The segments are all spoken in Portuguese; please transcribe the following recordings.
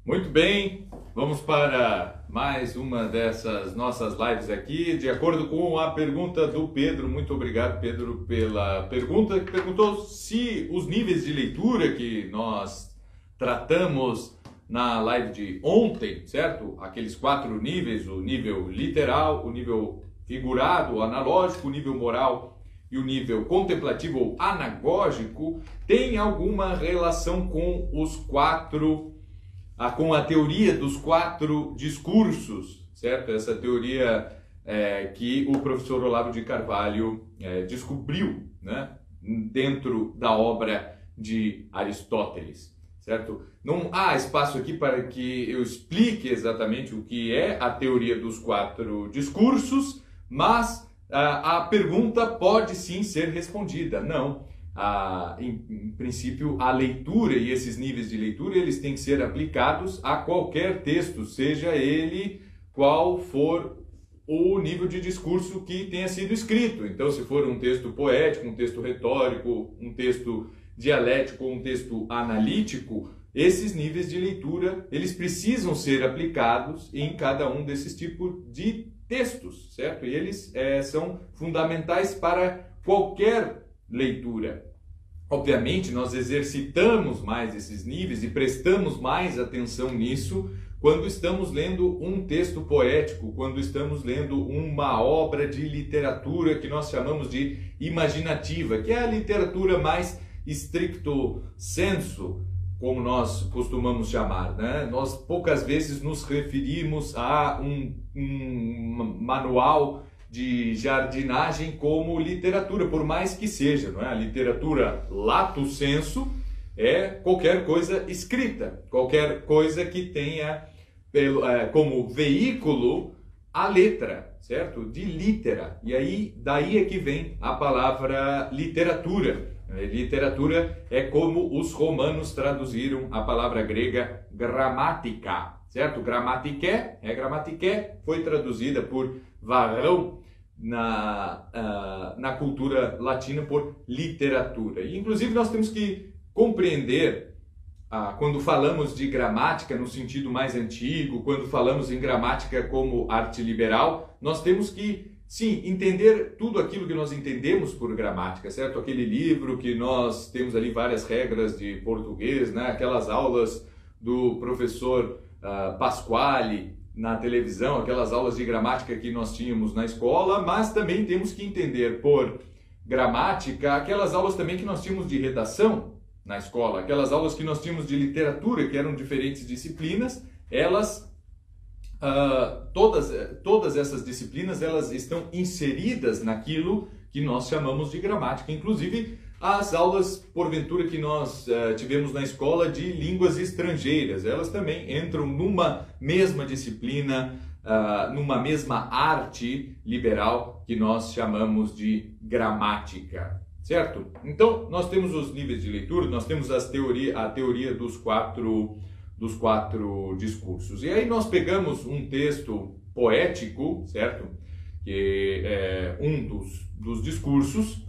Muito bem, vamos para mais uma dessas nossas lives aqui, de acordo com a pergunta do Pedro. Muito obrigado, Pedro, pela pergunta, que perguntou se os níveis de leitura que nós tratamos na live de ontem, certo? Aqueles 4 níveis, o nível literal, o nível figurado, o analógico, o nível moral e o nível contemplativo ou anagógico, tem alguma relação com os 4 com a teoria dos 4 discursos, certo? Essa teoria que o professor Olavo de Carvalho descobriu, né, dentro da obra de Aristóteles, certo? Não há espaço aqui para que eu explique exatamente o que é a teoria dos 4 discursos, mas a pergunta pode sim ser respondida. Não. Em princípio, a leitura e esses níveis de leitura eles têm que ser aplicados a qualquer texto, seja ele qual for o nível de discurso que tenha sido escrito. Então, se for um texto poético, um texto retórico, um texto dialético, um texto analítico, esses níveis de leitura eles precisam ser aplicados em cada um desses tipos de textos, certo? E eles são fundamentais para qualquer leitura. Obviamente, nós exercitamos mais esses níveis e prestamos mais atenção nisso quando estamos lendo um texto poético, quando estamos lendo uma obra de literatura que nós chamamos de imaginativa, que é a literatura mais stricto sensu, como nós costumamos chamar, né? Nós poucas vezes nos referimos a um manual de jardinagem como literatura, por mais que seja, não é? A literatura lato sensu é qualquer coisa escrita, qualquer coisa que tenha como veículo a letra, certo? De litera. E aí, daí é que vem a palavra literatura. Literatura é como os romanos traduziram a palavra grega gramática, certo? Grammatiké foi traduzida por Varrão na cultura latina por literatura. E, inclusive, nós temos que compreender, quando falamos de gramática no sentido mais antigo, quando falamos em gramática como arte liberal, nós temos que, sim, entender tudo aquilo que nós entendemos por gramática, certo? Aquele livro que nós temos ali várias regras de português, né? Aquelas aulas do professor Pasquale na televisão, aquelas aulas de gramática que nós tínhamos na escola, mas também temos que entender por gramática aquelas aulas também que nós tínhamos de redação na escola, aquelas aulas que nós tínhamos de literatura, que eram diferentes disciplinas. Elas, todas essas disciplinas, elas estão inseridas naquilo que nós chamamos de gramática, inclusive as aulas, porventura, que nós tivemos na escola de línguas estrangeiras, elas também entram numa mesma disciplina, numa mesma arte liberal que nós chamamos de gramática, certo? Então, nós temos os níveis de leitura, nós temos a teoria dos quatro discursos. E aí nós pegamos um texto poético, certo? Que é um dos discursos,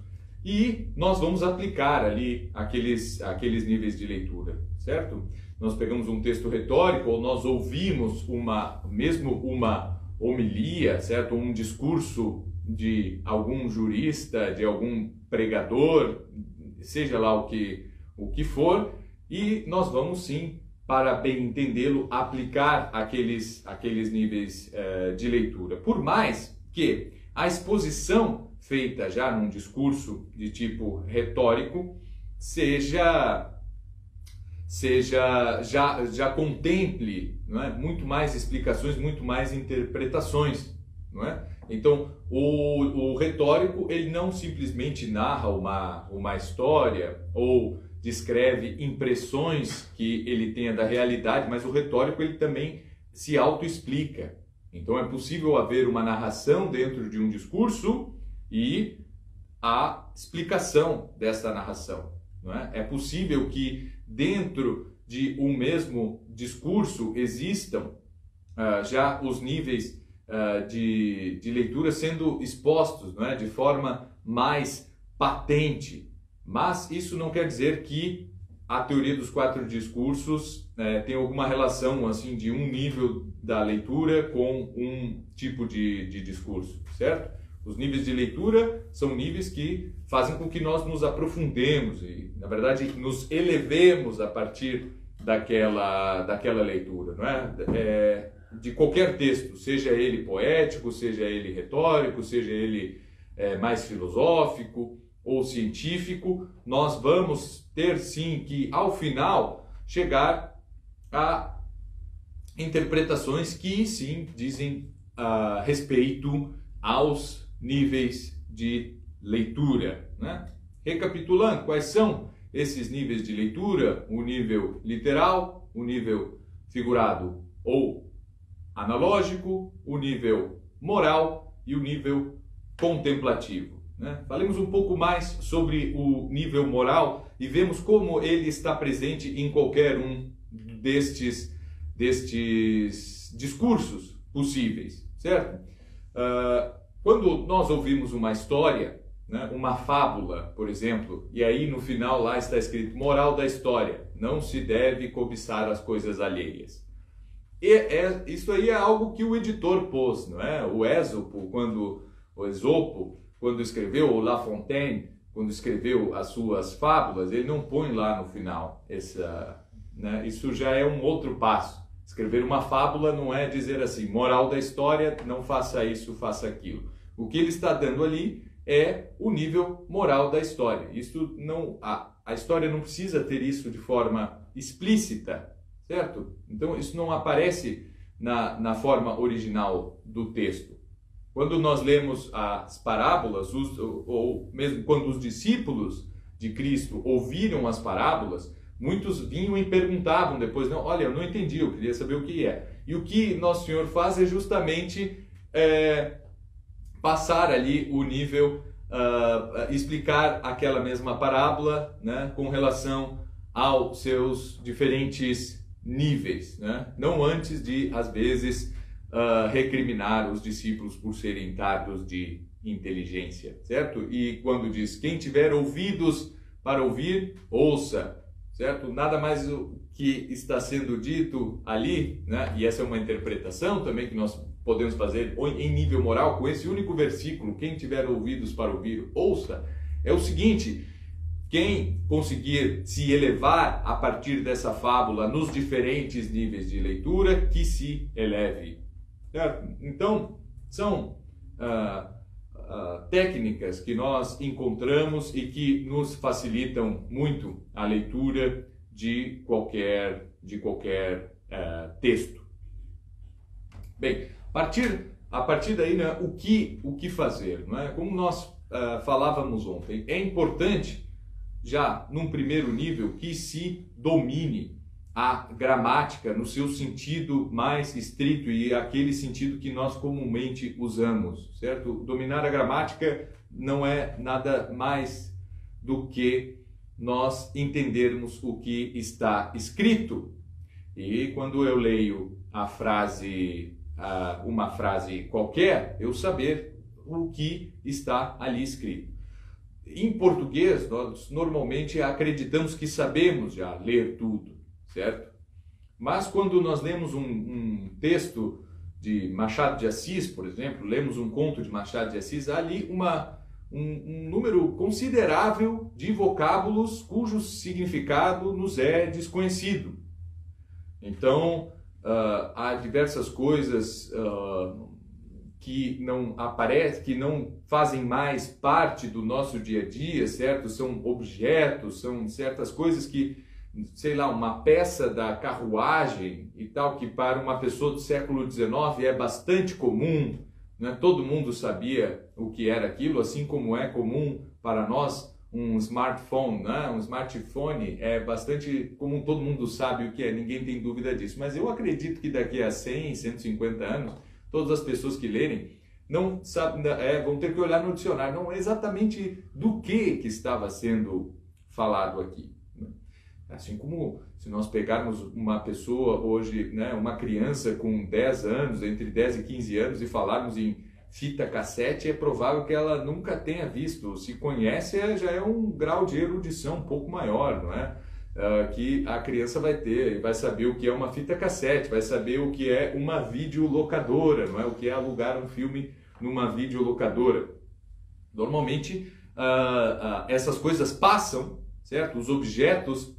e nós vamos aplicar ali aqueles níveis de leitura, certo? Nós pegamos um texto retórico, ou nós ouvimos mesmo uma homilia, certo? Um discurso de algum jurista, de algum pregador, seja lá o que for, e nós vamos sim, para bem entendê-lo, aplicar aqueles níveis de leitura. Por mais que a exposição feita já num discurso de tipo retórico já contemple, não é, muito mais explicações, muito mais interpretações, não é? Então, o retórico, ele não simplesmente narra uma história ou descreve impressões que ele tenha da realidade, mas o retórico, ele também se autoexplica. Então, é possível haver uma narração dentro de um discurso e a explicação dessa narração, não é? É possível que dentro de um mesmo discurso existam já os níveis de leitura sendo expostos, não é? De forma mais patente, mas isso não quer dizer que a teoria dos 4 discursos tem alguma relação assim de um nível da leitura com um tipo de discurso, certo? Os níveis de leitura são níveis que fazem com que nós nos aprofundemos e, na verdade, nos elevemos a partir daquela leitura, não é? De qualquer texto, seja ele poético, seja ele retórico, seja ele mais filosófico ou científico, nós vamos ter sim que, ao final, chegar a interpretações que sim dizem respeito aos níveis de leitura, né? Recapitulando, quais são esses níveis de leitura? O nível literal, o nível figurado ou analógico, o nível moral e o nível contemplativo, né? Falemos um pouco mais sobre o nível moral e vemos como ele está presente em qualquer um destes discursos possíveis, certo? Quando nós ouvimos uma história, né, uma fábula, por exemplo, e aí no final lá está escrito moral da história, não se deve cobiçar as coisas alheias. Isso aí é algo que o editor pôs, não é? O Esopo, quando escreveu, ou La Fontaine, quando escreveu as suas fábulas, ele não põe lá no final né? Isso já é um outro passo. Escrever uma fábula não é dizer assim, moral da história, não faça isso, faça aquilo. O que ele está dando ali é o nível moral da história. Isso não, a história não precisa ter isso de forma explícita, certo? Então isso não aparece na forma original do texto. Quando nós lemos as parábolas, ou mesmo quando os discípulos de Cristo ouviram as parábolas, muitos vinham e perguntavam depois, não, olha, eu não entendi, eu queria saber o que é. E o que Nosso Senhor faz é justamente passar ali o nível, explicar aquela mesma parábola, né, com relação aos seus diferentes níveis, né? Não antes de, às vezes, recriminar os discípulos por serem tardos de inteligência, certo? E quando diz, quem tiver ouvidos para ouvir, ouça, certo? Nada mais o que está sendo dito ali, né? E essa é uma interpretação também que nós podemos fazer em nível moral com esse único versículo, quem tiver ouvidos para ouvir, ouça, é o seguinte: quem conseguir se elevar a partir dessa fábula nos diferentes níveis de leitura, que se eleve, certo? Então, são técnicas que nós encontramos e que nos facilitam muito a leitura de qualquer texto. Bem, a partir daí, né, o que fazer, não é? Como nós falávamos ontem, é importante, já num primeiro nível, que se domine a gramática no seu sentido mais estrito e aquele sentido que nós comumente usamos, certo? Dominar a gramática não é nada mais do que nós entendermos o que está escrito. E quando eu leio uma frase qualquer, eu saber o que está ali escrito. Em português, nós normalmente acreditamos que sabemos já ler tudo, certo? Mas quando nós lemos um texto de Machado de Assis, por exemplo, lemos um conto de Machado de Assis, há ali um número considerável de vocábulos cujo significado nos é desconhecido. Então, há diversas coisas que não aparecem, que não fazem mais parte do nosso dia a dia, certo? São objetos, são certas coisas que, sei lá, uma peça da carruagem e tal, que para uma pessoa do século XIX é bastante comum, né? Todo mundo sabia o que era aquilo, assim como é comum para nós um smartphone, né? Um smartphone é bastante comum, todo mundo sabe o que é, ninguém tem dúvida disso. Mas eu acredito que daqui a 100, 150 anos, todas as pessoas que lerem não vão ter que olhar no dicionário, não exatamente do que estava sendo falado aqui. Assim como se nós pegarmos uma pessoa hoje, né, uma criança com 10 anos, entre 10 e 15 anos, e falarmos em fita cassete, é provável que ela nunca tenha visto. Se conhece, já é um grau de erudição um pouco maior, não é? que a criança vai ter, vai saber o que é uma fita cassete, vai saber o que é uma videolocadora, não é? O que é alugar um filme numa videolocadora. Normalmente, essas coisas passam, certo? Os objetos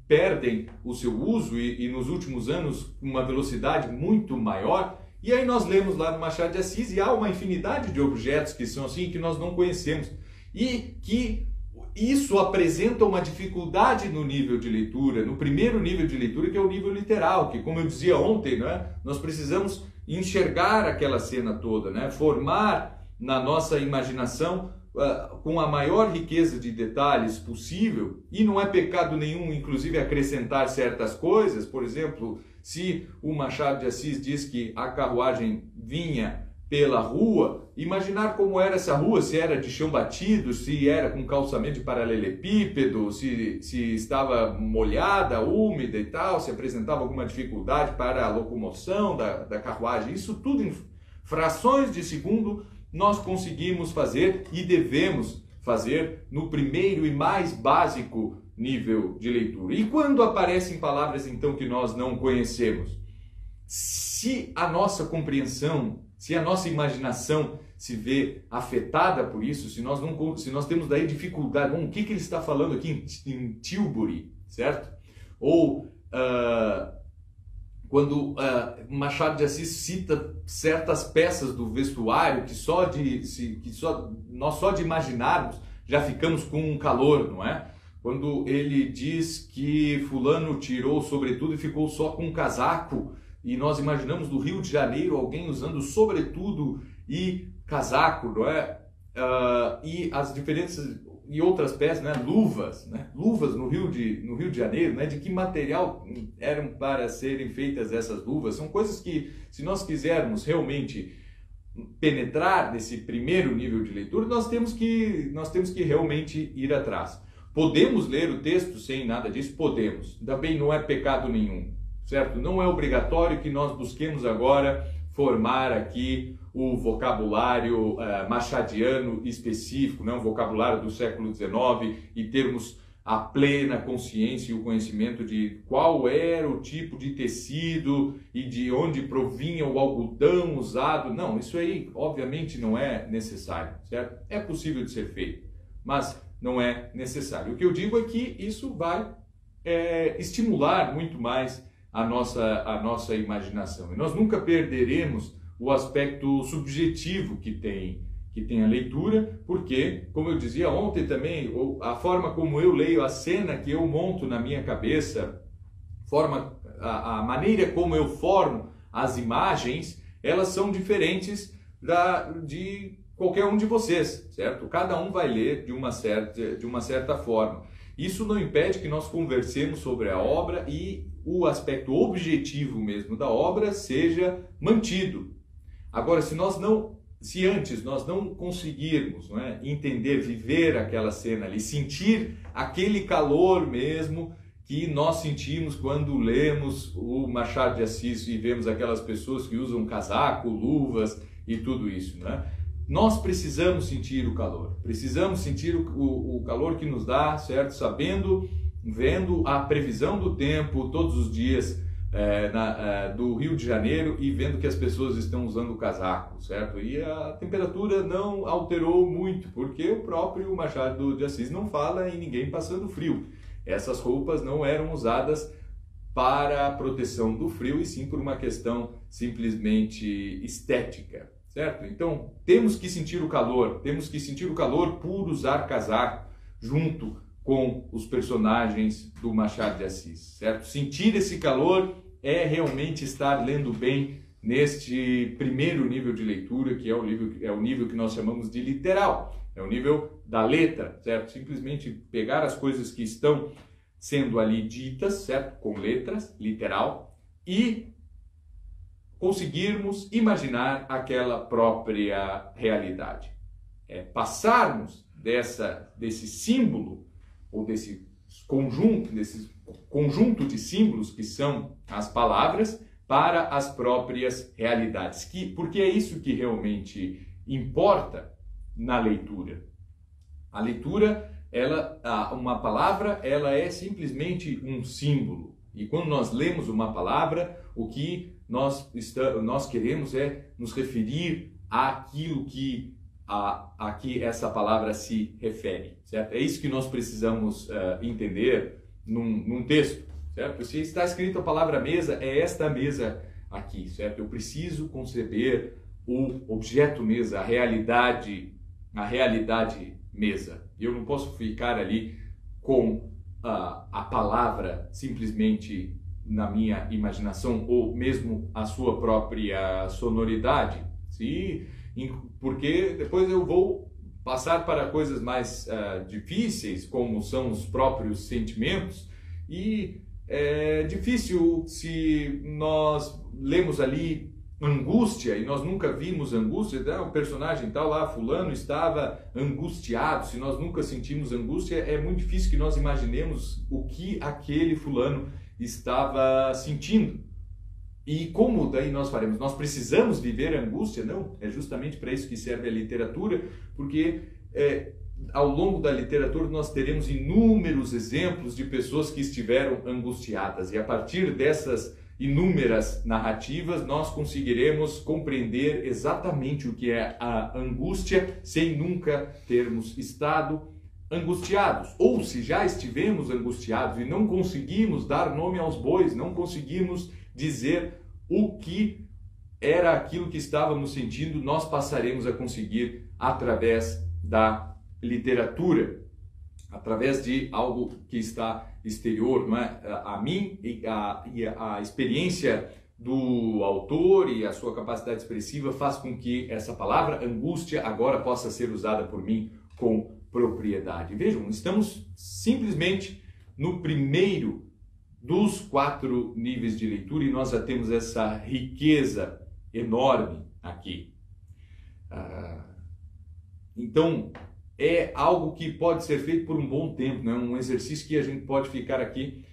perdem o seu uso e nos últimos anos uma velocidade muito maior. E aí nós lemos lá no Machado de Assis e há uma infinidade de objetos que são assim, que nós não conhecemos. E que isso apresenta uma dificuldade no nível de leitura, no primeiro nível de leitura, que é o nível literal, que, como eu dizia ontem, né, nós precisamos enxergar aquela cena toda, né, formar na nossa imaginação com a maior riqueza de detalhes possível, e não é pecado nenhum, inclusive, acrescentar certas coisas. Por exemplo, se o Machado de Assis diz que a carruagem vinha pela rua, imaginar como era essa rua, se era de chão batido, se era com calçamento de paralelepípedo, se estava molhada, úmida e tal, se apresentava alguma dificuldade para a locomoção da carruagem. Isso tudo em frações de segundo nós conseguimos fazer e devemos fazer no primeiro e mais básico nível de leitura. E quando aparecem palavras então que nós não conhecemos, se a nossa compreensão, se a nossa imaginação se vê afetada por isso, se nós temos daí dificuldade, o que ele está falando aqui em Tilbury, certo? Ou quando Machado de Assis cita certas peças do vestuário que nós só de imaginarmos já ficamos com um calor, não é? Quando ele diz que fulano tirou sobretudo e ficou só com um casaco, e nós imaginamos do Rio de Janeiro alguém usando sobretudo e casaco, não é? E as diferenças e outras peças, né? Luvas no Rio de Janeiro, né? De que material eram para serem feitas essas luvas? São coisas que, se nós quisermos realmente penetrar nesse primeiro nível de leitura, nós temos que realmente ir atrás. Podemos ler o texto sem nada disso? Podemos. Também não é pecado nenhum, certo? Não é obrigatório que nós busquemos agora formar aqui o vocabulário machadiano específico, né? Um vocabulário do século XIX, e termos a plena consciência e o conhecimento de qual era o tipo de tecido e de onde provinha o algodão usado. Não, isso aí obviamente não é necessário, certo? É possível de ser feito, mas não é necessário. O que eu digo é que isso vai estimular muito mais a nossa imaginação. E nós nunca perderemos o aspecto subjetivo que tem a leitura, porque, como eu dizia ontem também, a forma como eu leio a cena que eu monto na minha cabeça, a maneira como eu formo as imagens, elas são diferentes de qualquer um de vocês, certo? Cada um vai ler de uma certa forma. Isso não impede que nós conversemos sobre a obra e o aspecto objetivo mesmo da obra seja mantido. Agora, se antes nós não conseguirmos, não é, entender, viver aquela cena ali, sentir aquele calor mesmo que nós sentimos quando lemos o Machado de Assis e vemos aquelas pessoas que usam casaco, luvas e tudo isso, né? Nós precisamos sentir o calor, precisamos sentir o calor que nos dá, certo? Vendo a previsão do tempo todos os dias do Rio de Janeiro e vendo que as pessoas estão usando casaco, certo? E a temperatura não alterou muito, porque o próprio Machado de Assis não fala em ninguém passando frio. Essas roupas não eram usadas para a proteção do frio, e sim por uma questão simplesmente estética, certo? Então, temos que sentir o calor por usar casaco junto com os personagens do Machado de Assis, certo? Sentir esse calor é realmente estar lendo bem neste primeiro nível de leitura, que é o nível que nós chamamos de literal, é o nível da letra, certo? Simplesmente pegar as coisas que estão sendo ali ditas, certo? Com letras, literal, e conseguirmos imaginar aquela própria realidade. Passarmos desse símbolo, ou desse conjunto de símbolos que são as palavras, para as próprias realidades. Porque é isso que realmente importa na leitura. A leitura uma palavra, ela é simplesmente um símbolo. E quando nós lemos uma palavra, o que nós queremos é nos referir àquilo a que essa palavra se refere, certo? É isso que nós precisamos entender num texto, certo? Se está escrito a palavra mesa, é esta mesa aqui, certo? Eu preciso conceber o objeto mesa, a realidade mesa. Eu não posso ficar ali com a palavra simplesmente na minha imaginação ou mesmo a sua própria sonoridade. Porque depois eu vou passar para coisas mais difíceis, como são os próprios sentimentos, e é difícil se nós lemos ali angústia e nós nunca vimos angústia. O personagem tal lá, fulano, estava angustiado. Se nós nunca sentimos angústia, é muito difícil que nós imaginemos o que aquele fulano estava sentindo. E como daí nós faremos? Nós precisamos viver a angústia? Não, é justamente para isso que serve a literatura, porque ao longo da literatura nós teremos inúmeros exemplos de pessoas que estiveram angustiadas, e a partir dessas inúmeras narrativas nós conseguiremos compreender exatamente o que é a angústia sem nunca termos estado angustiados. Ou se já estivemos angustiados e não conseguimos dar nome aos bois, não conseguimos dizer o que era aquilo que estávamos sentindo, nós passaremos a conseguir através da literatura, através de algo que está exterior, não é? A mim e a experiência do autor e a sua capacidade expressiva faz com que essa palavra angústia agora possa ser usada por mim com propriedade. Vejam, estamos simplesmente no primeiro dos 4 níveis de leitura e nós já temos essa riqueza enorme aqui. Então, é algo que pode ser feito por um bom tempo, né? Um exercício que a gente pode ficar aqui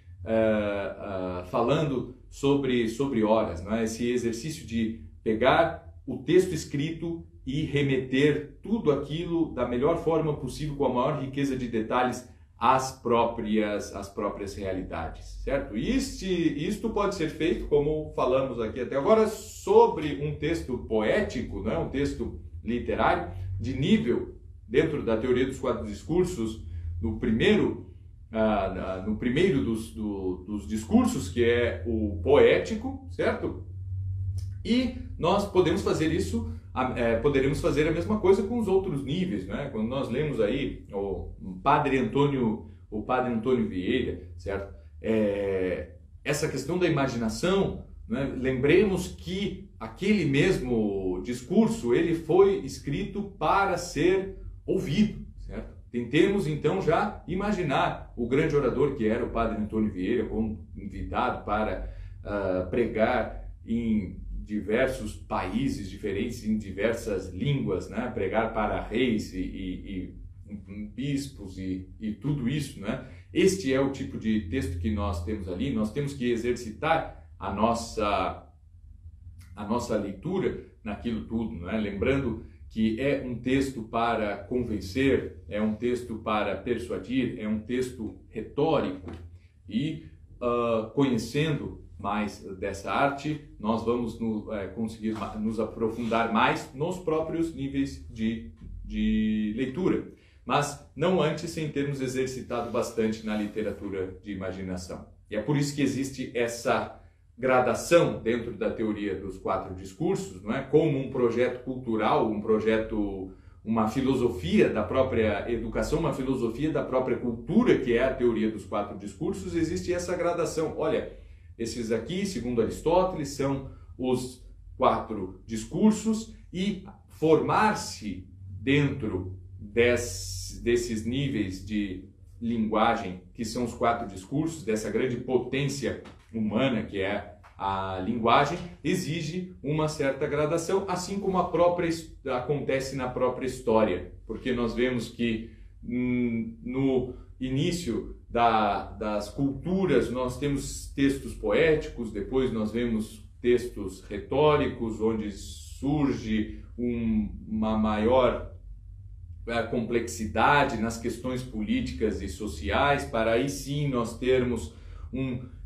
falando sobre horas, não é? Esse exercício de pegar o texto escrito e remeter tudo aquilo da melhor forma possível, com a maior riqueza de detalhes, às próprias realidades, certo? Isto pode ser feito, como falamos aqui até agora, sobre um texto poético, não é? Um texto literário de nível dentro da teoria dos 4 discursos, no primeiro dos discursos, que é o poético, certo? E nós podemos fazer isso, poderemos fazer a mesma coisa com os outros níveis, né? Quando nós lemos aí o Padre Antônio Vieira, certo? Essa questão da imaginação, né? Lembremos que aquele mesmo discurso, ele foi escrito para ser ouvido, certo? Tentemos então já imaginar o grande orador que era o Padre Antônio Vieira, convidado para pregar em diversos países diferentes, em diversas línguas, né? Pregar para reis e bispos e tudo isso, né? Este é o tipo de texto que nós temos ali. Nós temos que exercitar a nossa leitura naquilo tudo, né? Lembrando que é um texto para convencer, é um texto para persuadir, é um texto retórico. E conhecendo mais dessa arte, nós vamos conseguir nos aprofundar mais nos próprios níveis de leitura, mas não antes sem termos exercitado bastante na literatura de imaginação. E é por isso que existe essa gradação dentro da teoria dos 4 discursos, não é? Como um projeto cultural, uma filosofia da própria educação, uma filosofia da própria cultura, que é a teoria dos 4 discursos, existe essa gradação. Olha, esses aqui, segundo Aristóteles, são os 4 discursos, e formar-se dentro desses níveis de linguagem, que são os 4 discursos, dessa grande potência humana que é a linguagem, exige uma certa gradação, assim como acontece na própria história, porque nós vemos que no início das culturas nós temos textos poéticos, depois nós vemos textos retóricos, onde surge uma maior a complexidade nas questões políticas e sociais, para aí sim nós termos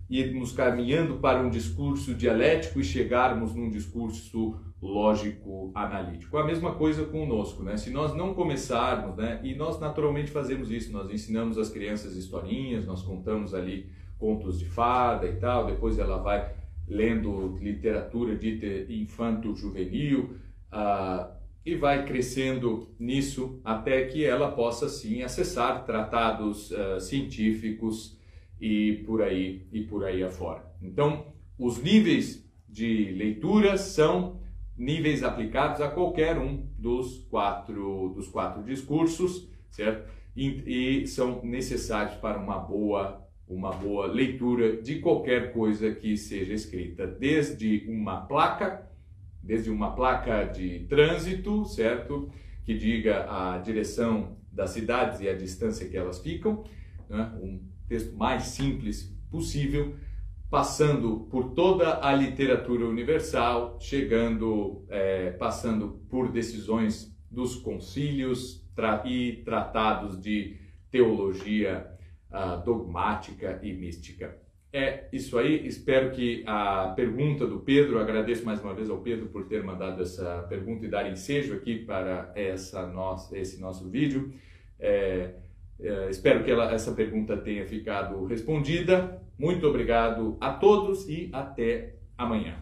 irmos caminhando para um discurso dialético e chegarmos num discurso lógico-analítico. A mesma coisa conosco, né? Se nós não começarmos, né? E nós naturalmente fazemos isso, nós ensinamos às crianças historinhas, nós contamos ali contos de fada e tal, depois ela vai lendo literatura dita infanto-juvenil, e vai crescendo nisso até que ela possa sim acessar tratados científicos e por aí afora. Então, os níveis de leitura são níveis aplicados a qualquer um dos quatro discursos, certo? E são necessários para uma boa leitura de qualquer coisa que seja escrita, desde uma placa de trânsito, certo? Que diga a direção das cidades e a distância que elas ficam, né? Um texto mais simples possível, passando por toda a literatura universal, passando por decisões dos concílios e tratados de teologia dogmática e mística. É isso aí, espero que a pergunta do Pedro, agradeço mais uma vez ao Pedro por ter mandado essa pergunta e dar ensejo aqui para esse nosso vídeo. Espero que essa pergunta tenha ficado respondida. Muito obrigado a todos e até amanhã.